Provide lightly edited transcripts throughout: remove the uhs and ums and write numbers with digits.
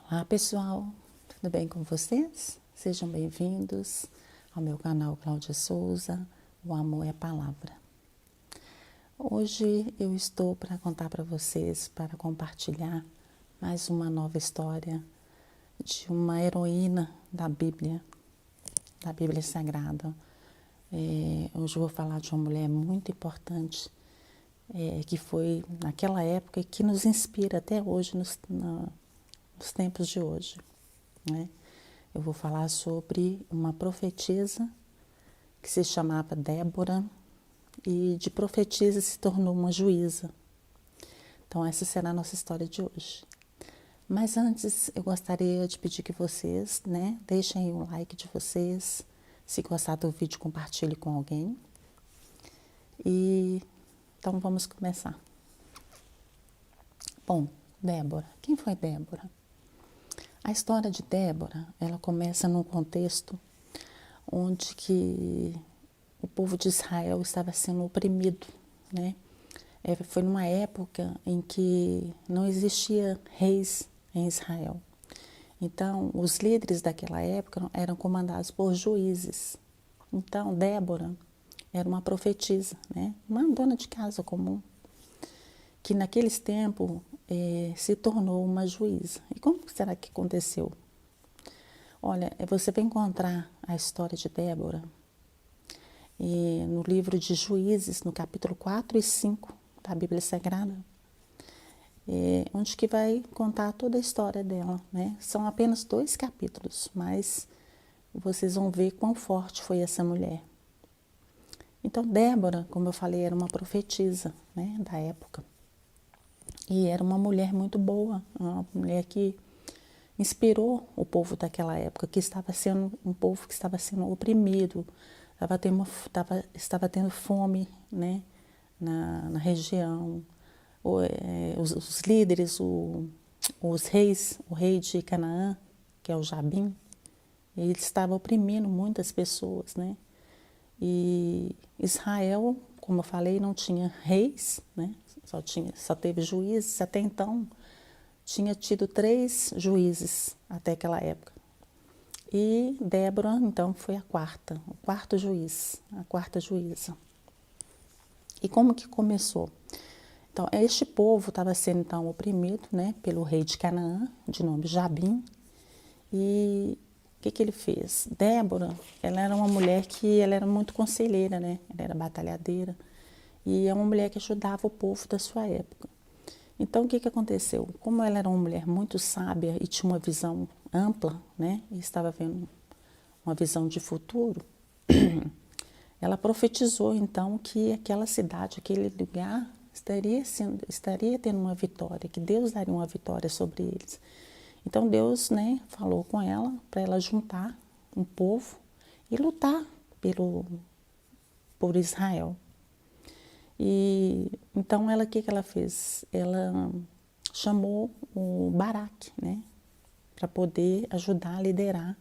Olá pessoal, tudo bem com vocês? Sejam bem-vindos ao meu canal Cláudia Souza, o amor é a palavra. Hoje eu estou para contar para vocês, para compartilhar mais uma nova história de uma heroína da Bíblia Sagrada. Hoje eu vou falar de uma mulher muito importante, que foi naquela época e que nos inspira até hoje nos tempos de hoje, né? Eu vou falar sobre uma profetisa que se chamava Débora e de profetisa se tornou uma juíza. Então essa será a nossa história de hoje. Mas antes eu gostaria de pedir que vocês, né, deixem o like de vocês. Se gostar do vídeo, compartilhe com alguém. E então vamos começar. Bom, Débora. Quem foi Débora? A história de Débora, ela começa num contexto onde que o povo de Israel estava sendo oprimido, né? Foi numa época em que não existia reis em Israel. Então, os líderes daquela época eram comandados por juízes. Então, Débora era uma profetisa, né? Uma dona de casa comum, que naqueles tempos se tornou uma juíza. E como será que aconteceu? Olha, você vai encontrar a história de Débora no livro de Juízes, no capítulo 4 e 5 da Bíblia Sagrada, onde que vai contar toda a história dela, né? São apenas 2 capítulos, mas vocês vão ver quão forte foi essa mulher. Então, Débora, como eu falei, era uma profetisa, né, da época. E era uma mulher muito boa, uma mulher que inspirou o povo daquela época, que estava sendo um povo que estava sendo oprimido, estava tendo fome, né, na região. Os líderes, os reis, o rei de Canaã, que é o Jabim, ele estava oprimindo muitas pessoas, né? E Israel, como eu falei, não tinha reis, né? Só teve juízes. Até então, tinha tido 3 juízes até aquela época. E Débora, então, foi o quarto juiz, a quarta juíza. E como que começou? Então, este povo estava sendo, então, oprimido, né, pelo rei de Canaã, de nome Jabim. E o que ele fez? Débora, ela era uma mulher que ela era muito conselheira, né? Ela era batalhadeira. E é uma mulher que ajudava o povo da sua época. Então, o que aconteceu? Como ela era uma mulher muito sábia e tinha uma visão ampla, né? E estava vendo uma visão de futuro, ela profetizou, então, que aquela cidade, aquele lugar, estaria tendo uma vitória, que Deus daria uma vitória sobre eles. Então, Deus, né, falou com ela para ela juntar um povo e lutar por Israel. E então o que ela fez? Ela chamou o Baraque, né, para poder ajudar a liderar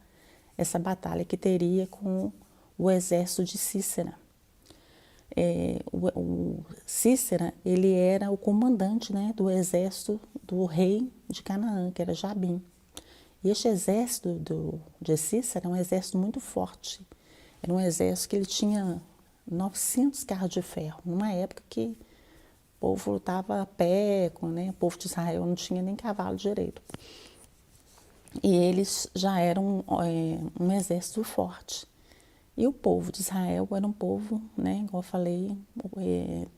essa batalha que teria com o exército de Cícera. O Cícera, ele era o comandante, né, do exército do rei de Canaã, que era Jabim. E este exército de Cícera é um exército muito forte. Era um exército que ele tinha 900 carros de ferro, numa época que o povo lutava a pé, né? O povo de Israel não tinha nem cavalo direito. E eles já eram um exército forte. E o povo de Israel era um povo, né, igual eu falei,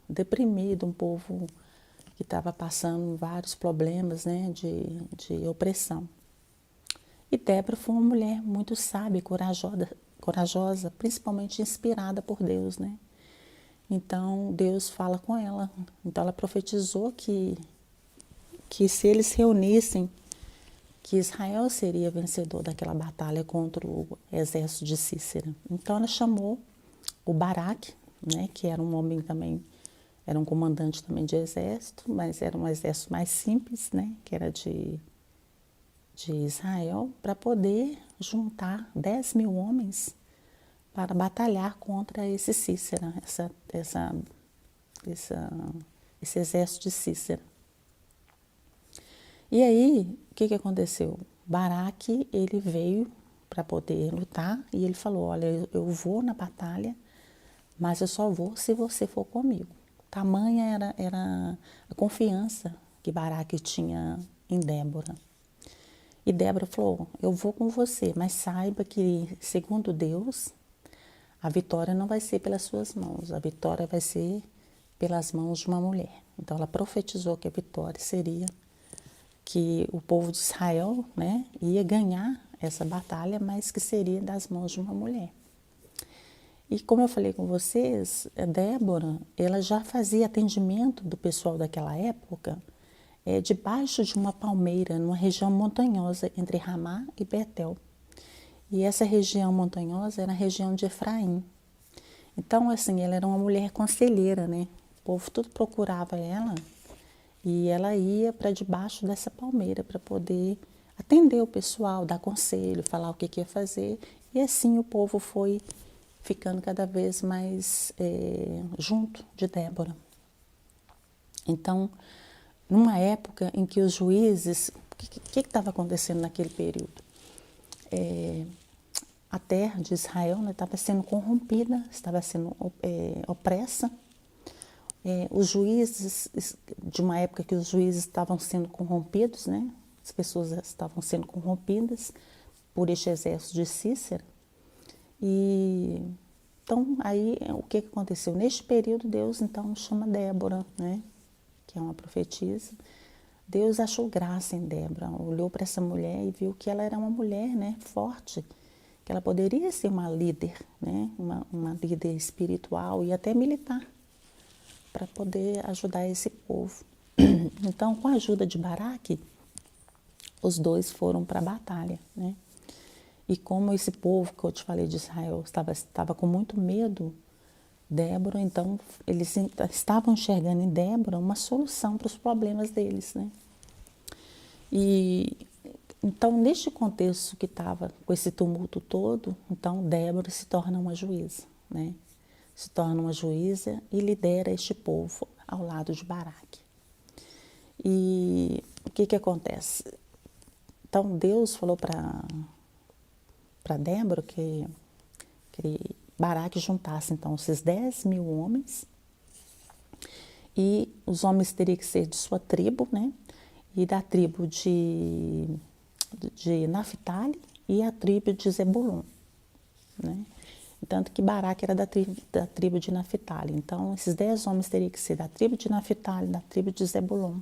deprimido, um povo que estava passando vários problemas, né, de opressão. E Débora foi uma mulher muito sábia, corajosa, principalmente inspirada por Deus, né? Então, Deus fala com ela. Então, ela profetizou que se eles se reunissem, que Israel seria vencedor daquela batalha contra o exército de Cícera. Então, ela chamou o Baraque, né, que era um homem também, era um comandante também de exército, mas era um exército mais simples, né, que era de Israel, para poder juntar 10.000 homens para batalhar contra esse Cícera, esse exército de Cícera. E aí, o que aconteceu? Baraque, ele veio para poder lutar e ele falou, olha, eu vou na batalha, mas eu só vou se você for comigo. Tamanha era a confiança que Baraque tinha em Débora. E Débora falou, eu vou com você, mas saiba que, segundo Deus, a vitória não vai ser pelas suas mãos, a vitória vai ser pelas mãos de uma mulher. Então ela profetizou que a vitória seria que o povo de Israel, né, ia ganhar essa batalha, mas que seria das mãos de uma mulher. E como eu falei com vocês, a Débora, ela já fazia atendimento do pessoal daquela época debaixo de uma palmeira, numa região montanhosa entre Ramá e Betel. E essa região montanhosa era a região de Efraim. Então, assim, ela era uma mulher conselheira, né? O povo tudo procurava ela e ela ia para debaixo dessa palmeira para poder atender o pessoal, dar conselho, falar o que ia fazer. E assim o povo foi ficando cada vez mais junto de Débora. Então, numa época em que os juízes... O que estava acontecendo naquele período? A terra de Israel estava sendo corrompida, estava sendo opressa. Os juízes, de uma época que os juízes estavam sendo corrompidos, né? As pessoas estavam sendo corrompidas por este exército de Cícera. E então, aí, o que aconteceu? Neste período, Deus, então, chama Débora, né? Que é uma profetisa. Deus achou graça em Débora, olhou para essa mulher e viu que ela era uma mulher, né, forte, que ela poderia ser uma líder, né, uma líder espiritual e até militar, para poder ajudar esse povo. Então, com a ajuda de Baraque, os dois foram para a batalha, né? E como esse povo que eu te falei de Israel estava com muito medo, Débora, então, eles estavam enxergando em Débora uma solução para os problemas deles, né? E então, neste contexto que estava com esse tumulto todo, então Débora se torna uma juíza, né? Se torna uma juíza e lidera este povo ao lado de Baraque. E o que acontece? Então, Deus falou para Débora que Baraque juntasse, então, esses 10.000 homens, e os homens teriam que ser de sua tribo, né? E da tribo de Naphtali e a tribo de Zebulon, né? Tanto que Baraque era da tribo de Naphtali. Então, esses 10 homens teriam que ser da tribo de Naphtali, da tribo de Zebulon.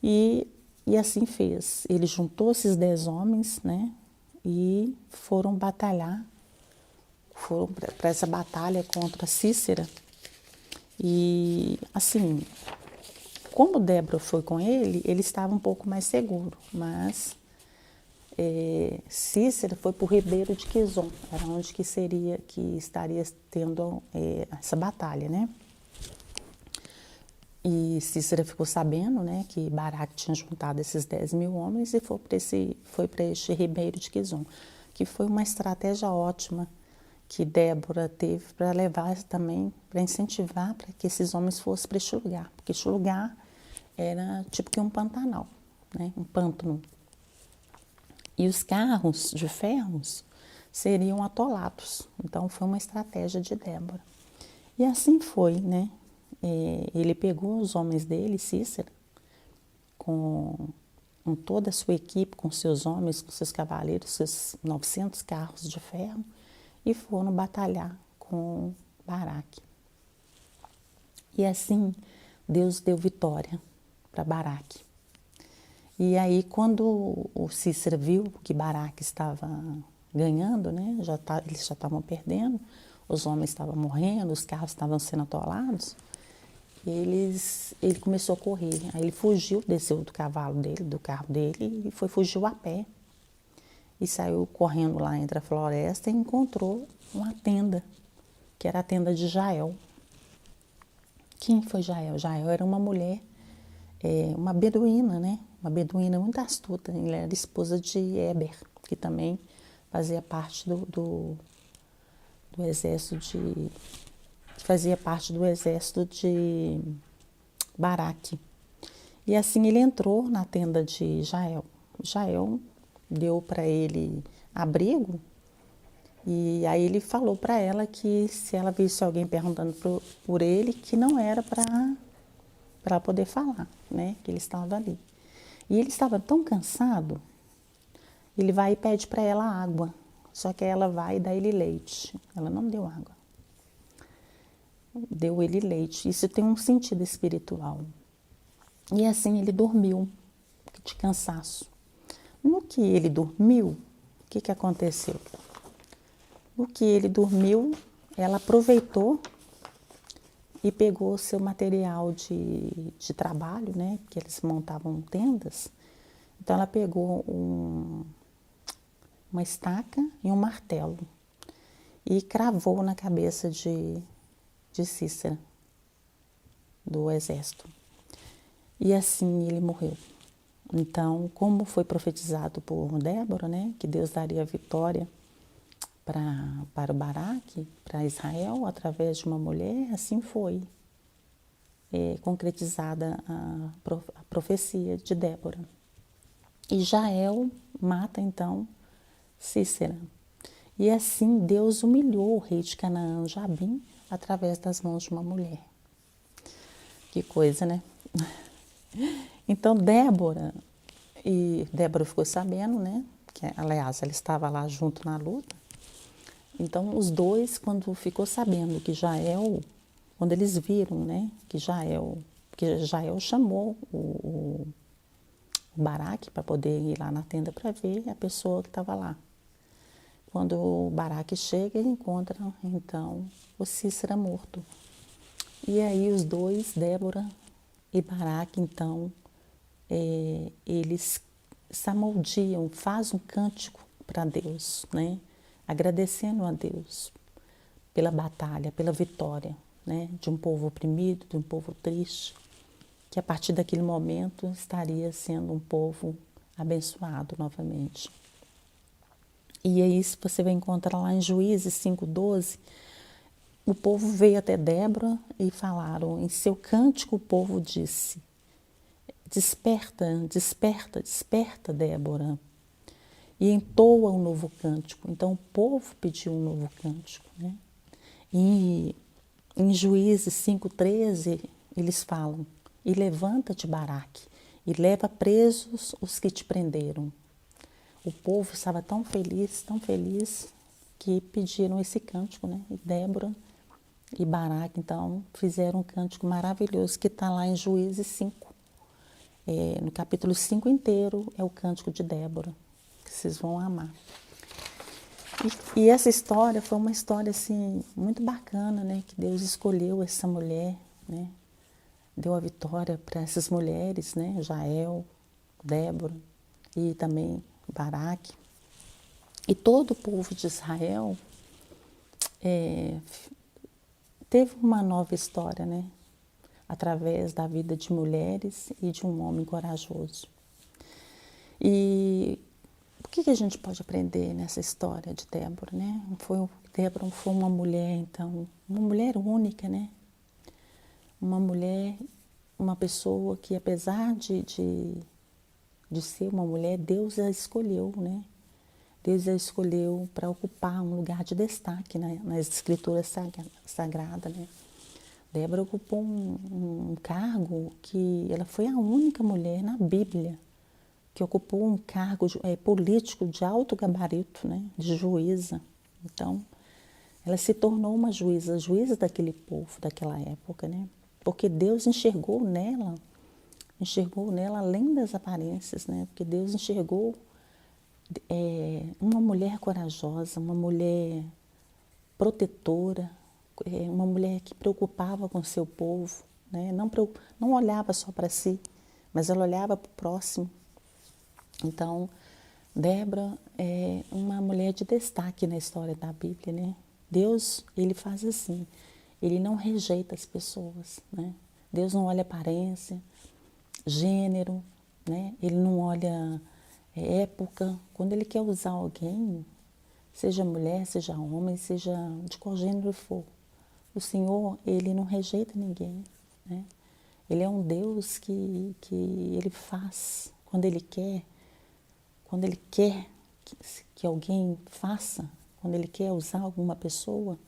E assim fez. Ele juntou esses 10 homens, né? E foram batalhar, foram para essa batalha contra Cícera. E, assim, como Débora foi com ele estava um pouco mais seguro, mas Cícera foi para o ribeiro de Quizon, era onde que estaria tendo essa batalha, né? E Cícera ficou sabendo, né, que Baraque tinha juntado esses 10.000 homens e foi para este ribeiro de Quizon, que foi uma estratégia ótima que Débora teve para levar também, para incentivar para que esses homens fossem para este lugar, porque este lugar era tipo que um pantanal, né, um pântano. E os carros de ferros seriam atolados. Então, foi uma estratégia de Débora. E assim foi, né? Ele pegou os homens dele, Cícera, com toda a sua equipe, com seus homens, com seus cavaleiros, seus 900 carros de ferro, e foram batalhar com Baraque. E assim, Deus deu vitória para Baraque. E aí, quando o Cícera viu que Baraque estava ganhando, né, eles já estavam perdendo, os homens estavam morrendo, os carros estavam sendo atolados, ele começou a correr. Aí ele fugiu, desceu do cavalo dele, do carro dele, e fugiu a pé. E saiu correndo lá entre a floresta e encontrou uma tenda, que era a tenda de Jael. Quem foi Jael? Jael era uma mulher, uma beduína, né? Uma beduína muito astuta. Ela era esposa de Eber, que também fazia parte do exército de... fazia parte do exército de Baraque. E assim ele entrou na tenda de Jael. Jael deu para ele abrigo. E aí ele falou para ela que se ela visse alguém perguntando por ele, que não era para poder falar, né? Que ele estava ali. E ele estava tão cansado, ele vai e pede para ela água. Só que ela vai e dá ele leite. Ela não deu água. Deu ele leite. Isso tem um sentido espiritual. E assim ele dormiu, de cansaço. No que ele dormiu, o que aconteceu? No que ele dormiu, ela aproveitou e pegou o seu material de trabalho, né? Porque eles montavam tendas. Então ela pegou uma estaca e um martelo e cravou na cabeça de Cícera, do exército. E assim ele morreu. Então, como foi profetizado por Débora, né, que Deus daria a vitória para o Baraque, para Israel, através de uma mulher, assim foi concretizada a profecia de Débora. E Jael mata, então, Cícera. E assim Deus humilhou o rei de Canaã, Jabim, através das mãos de uma mulher. Que coisa, né? Então, Débora ficou sabendo, né? Que, aliás, ela estava lá junto na luta. Então, os dois, quando ficou sabendo que Jael, quando eles viram, né? Que Jael chamou o Baraque para poder ir lá na tenda para ver a pessoa que estava lá. Quando o Baraque chega, ele encontra, então, o Cícera morto. E aí os dois, Débora e Baraque, então, eles salmodiam, fazem um cântico para Deus, né? Agradecendo a Deus pela batalha, pela vitória, né? De um povo oprimido, de um povo triste, que a partir daquele momento estaria sendo um povo abençoado novamente. E é isso que você vai encontrar lá em Juízes 5:12. O povo veio até Débora e falaram, em seu cântico o povo disse: desperta, desperta, desperta, Débora. E entoa um novo cântico. Então o povo pediu um novo cântico, né? E em Juízes 5:13 eles falam: e levanta-te, Baraque, e leva presos os que te prenderam. O povo estava tão feliz, que pediram esse cântico, né? E Débora e Baraque, então, fizeram um cântico maravilhoso que está lá em Juízes 5. No capítulo 5 inteiro é o cântico de Débora, que vocês vão amar. E essa história foi uma história, assim, muito bacana, né? Que Deus escolheu essa mulher, né? Deu a vitória para essas mulheres, né? Jael, Débora e também Baraque. E todo o povo de Israel teve uma nova história, né? Através da vida de mulheres e de um homem corajoso. E o que a gente pode aprender nessa história de Débora, né? Débora foi uma mulher, então, uma mulher única, né? Uma mulher, uma pessoa que, apesar de ser uma mulher, Deus a escolheu, né? Deus a escolheu para ocupar um lugar de destaque nas escrituras sagradas, né? Débora ocupou um cargo que ela foi a única mulher na Bíblia que ocupou um cargo político de alto gabarito, né? De juíza. Então, ela se tornou uma juíza daquele povo, daquela época, né? Porque Deus enxergou nela além das aparências, né? Porque Deus enxergou uma mulher corajosa, uma mulher protetora, uma mulher que preocupava com o seu povo, né? Não olhava só para si, mas ela olhava para o próximo. Então, Débora é uma mulher de destaque na história da Bíblia, né? Deus, ele faz assim, ele não rejeita as pessoas, né? Deus não olha aparência, gênero, né? Ele não olha época. Quando ele quer usar alguém, seja mulher, seja homem, seja de qual gênero for, o Senhor, ele não rejeita ninguém, né? Ele é um Deus que ele faz, quando ele quer, quando ele quer que alguém faça, quando ele quer usar alguma pessoa,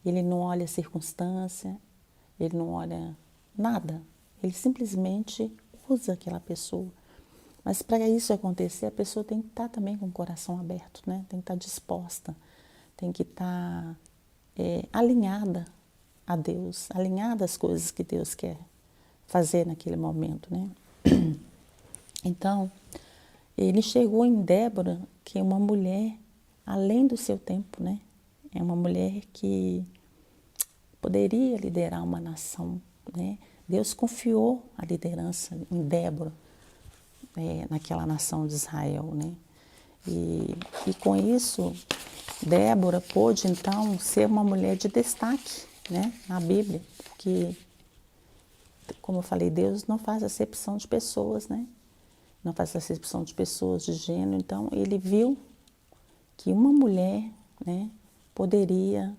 ele não olha a circunstância, ele não olha nada, ele simplesmente usa aquela pessoa. Mas para isso acontecer, a pessoa tem que estar também com o coração aberto, né? Tem que estar disposta, tem que estar alinhada a Deus, alinhada às coisas que Deus quer fazer naquele momento, né? Então, ele chegou em Débora, que é uma mulher além do seu tempo, né? É uma mulher que poderia liderar uma nação, né? Deus confiou a liderança em Débora, naquela nação de Israel, né? E com isso, Débora pôde, então, ser uma mulher de destaque, né? Na Bíblia, porque, como eu falei, Deus não faz acepção de pessoas, né? Não faz acepção de pessoas, de gênero. Então, ele viu que uma mulher, né, poderia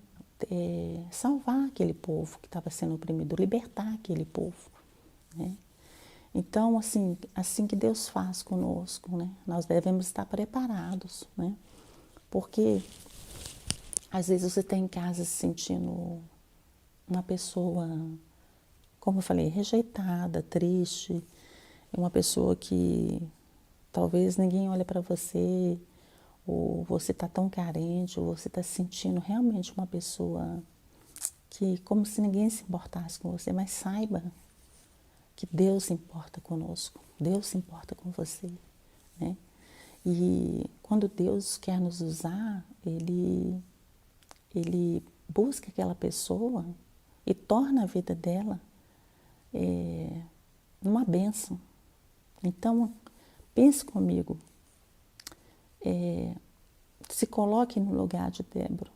salvar aquele povo que estava sendo oprimido, libertar aquele povo, né? Então, assim que Deus faz conosco, né? Nós devemos estar preparados, né? Porque às vezes você está em casa se sentindo uma pessoa, como eu falei, rejeitada, triste, uma pessoa que talvez ninguém olha para você, ou você está tão carente, ou você está se sentindo realmente uma pessoa que, como se ninguém se importasse com você, mas saiba que Deus se importa conosco, Deus se importa com você, né? E quando Deus quer nos usar, Ele busca aquela pessoa e torna a vida dela uma bênção. Então, pense comigo, se coloque no lugar de Débora.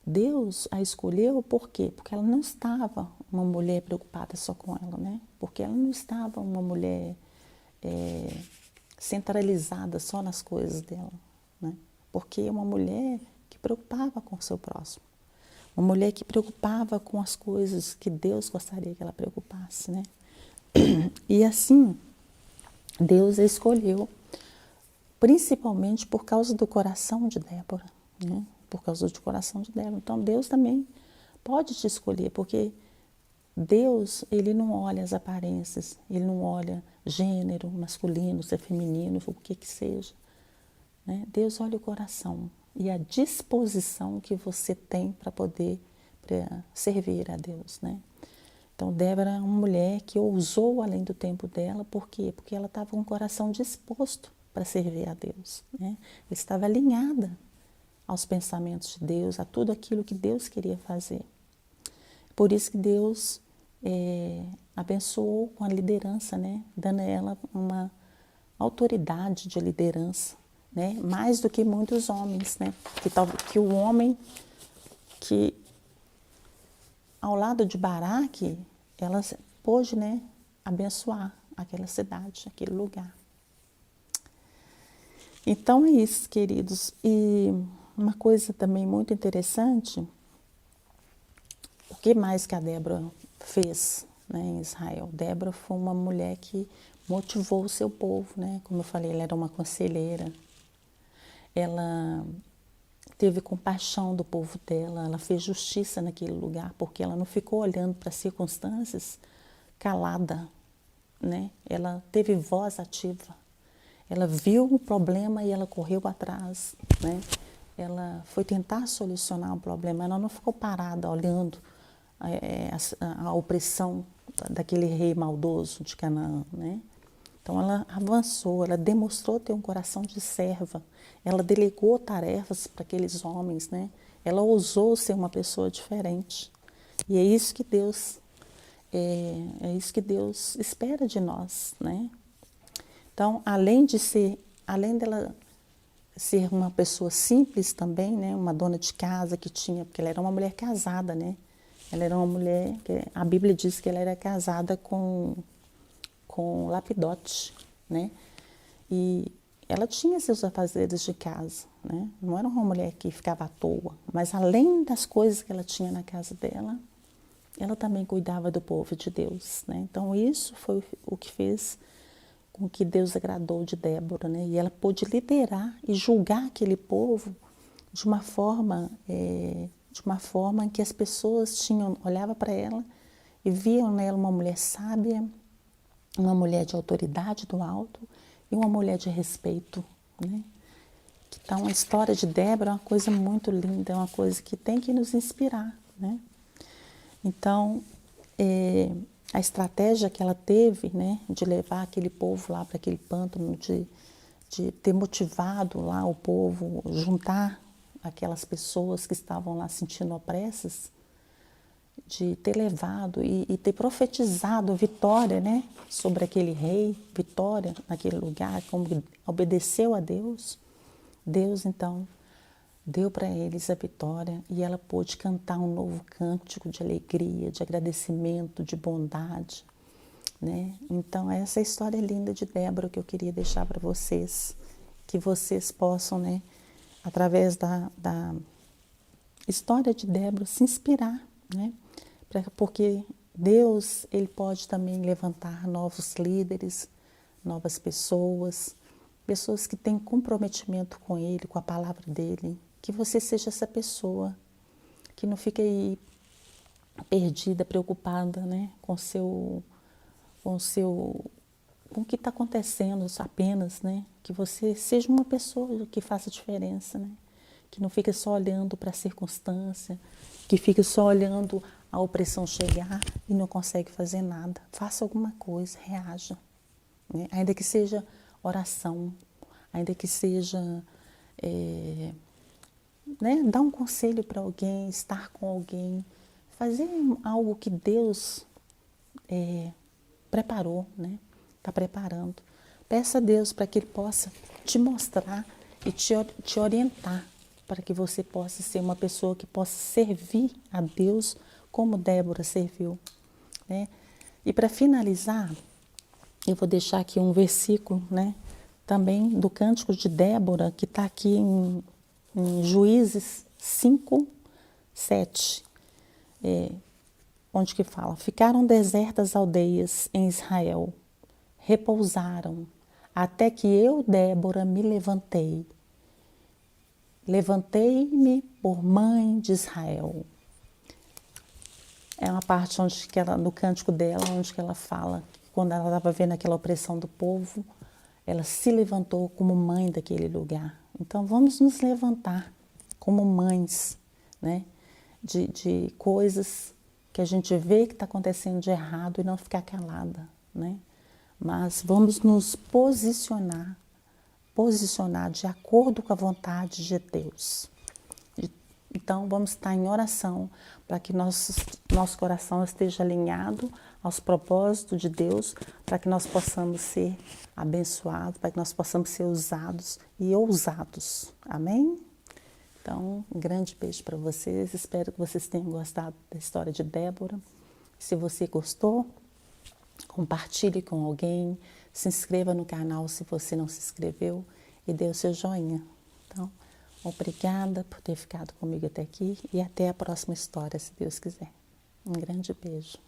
Deus a escolheu por quê? Porque ela não estava uma mulher preocupada só com ela, né? Porque ela não estava uma mulher centralizada só nas coisas dela, né? Porque é uma mulher que preocupava com o seu próximo. Uma mulher que preocupava com as coisas que Deus gostaria que ela preocupasse, né? E assim, Deus a escolheu, principalmente por causa do coração de Débora, né? Por causa do coração de Débora. Então, Deus também pode te escolher, porque Deus, Ele não olha as aparências, Ele não olha gênero, masculino, se é feminino, o que seja, né? Deus olha o coração e a disposição que você tem para poder servir a Deus, né? Então, Débora é uma mulher que ousou além do tempo dela, por quê? Porque ela estava com o coração disposto para servir a Deus, né? Ela estava alinhada aos pensamentos de Deus, a tudo aquilo que Deus queria fazer. Por isso que Deus abençoou com a liderança, né? Dando a ela uma autoridade de liderança, né? Mais do que muitos homens, né? Que o homem que ao lado de Baraque, ela pôde, né, abençoar aquela cidade, aquele lugar. Então é isso, queridos. E uma coisa também muito interessante, o que mais que a Débora fez, né, em Israel? Débora foi uma mulher que motivou o seu povo, né? Como eu falei, ela era uma conselheira. Ela teve compaixão do povo dela, ela fez justiça naquele lugar, porque ela não ficou olhando para as circunstâncias calada, né? Ela teve voz ativa. Ela viu o problema e ela correu atrás, né? Ela foi tentar solucionar o problema, ela não ficou parada olhando a opressão daquele rei maldoso de Canaã, né? Então ela avançou, ela demonstrou ter um coração de serva, ela delegou tarefas para aqueles homens, né? Ela ousou ser uma pessoa diferente. E é isso que Deus espera de nós, né? Então, além dela ser uma pessoa simples também, né? Uma dona de casa que tinha, porque ela era uma mulher casada, né? Ela era uma mulher, a Bíblia diz que ela era casada com Lapidote, né? E ela tinha seus afazeres de casa, né? Não era uma mulher que ficava à toa, mas além das coisas que ela tinha na casa dela, ela também cuidava do povo de Deus, né? Então isso foi o que fez com que Deus agradou de Débora, né? E ela pôde liderar e julgar aquele povo de uma forma em que as pessoas olhavam para ela e viam nela uma mulher sábia, uma mulher de autoridade do alto e uma mulher de respeito, né? Então, a história de Débora é uma coisa muito linda, é uma coisa que tem que nos inspirar, né? Então, a estratégia que ela teve, né, de levar aquele povo lá para aquele pântano, de ter motivado lá o povo, juntar aquelas pessoas que estavam lá sentindo opressas, de ter levado e ter profetizado vitória, né, sobre aquele rei, vitória naquele lugar, como obedeceu a Deus. Deus, então, deu para eles a vitória e ela pôde cantar um novo cântico de alegria, de agradecimento, de bondade, né? Então, essa é a história linda de Débora que eu queria deixar para vocês, que vocês possam, né, através da história de Débora, se inspirar, né? Porque Deus, Ele pode também levantar novos líderes, novas pessoas, pessoas que têm comprometimento com Ele, com a palavra dEle, que você seja essa pessoa, que não fique aí perdida, preocupada, né, com o que está acontecendo apenas, né, que você seja uma pessoa que faça diferença, né, que não fique só olhando para a circunstância, que fique só olhando a opressão chegar e não consegue fazer nada. Faça alguma coisa, reaja, né, ainda que seja oração, ainda que seja né, dar um conselho para alguém, estar com alguém, fazer algo que Deus preparou, né? Está preparando. Peça a Deus para que Ele possa te mostrar e te orientar, para que você possa ser uma pessoa que possa servir a Deus como Débora serviu, né? E para finalizar, eu vou deixar aqui um versículo, né, também do Cântico de Débora, que está aqui em Juízes 5, 7, onde que fala: ficaram desertas aldeias em Israel, repousaram, até que eu, Débora, me levantei. Levantei-me por mãe de Israel. É uma parte no cântico dela, onde que ela fala que quando ela estava vendo aquela opressão do povo, ela se levantou como mãe daquele lugar. Então, vamos nos levantar como mães, né, de coisas que a gente vê que está acontecendo de errado e não ficar calada, né? Mas vamos nos posicionar de acordo com a vontade de Deus. Então, vamos estar em oração para que nosso coração esteja alinhado aos propósitos de Deus, para que nós possamos ser abençoados, para que nós possamos ser usados e ousados. Amém? Então, um grande beijo para vocês. Espero que vocês tenham gostado da história de Débora. Se você gostou, compartilhe com alguém, se inscreva no canal se você não se inscreveu e dê o seu joinha. Então, obrigada por ter ficado comigo até aqui e até a próxima história, se Deus quiser. Um grande beijo.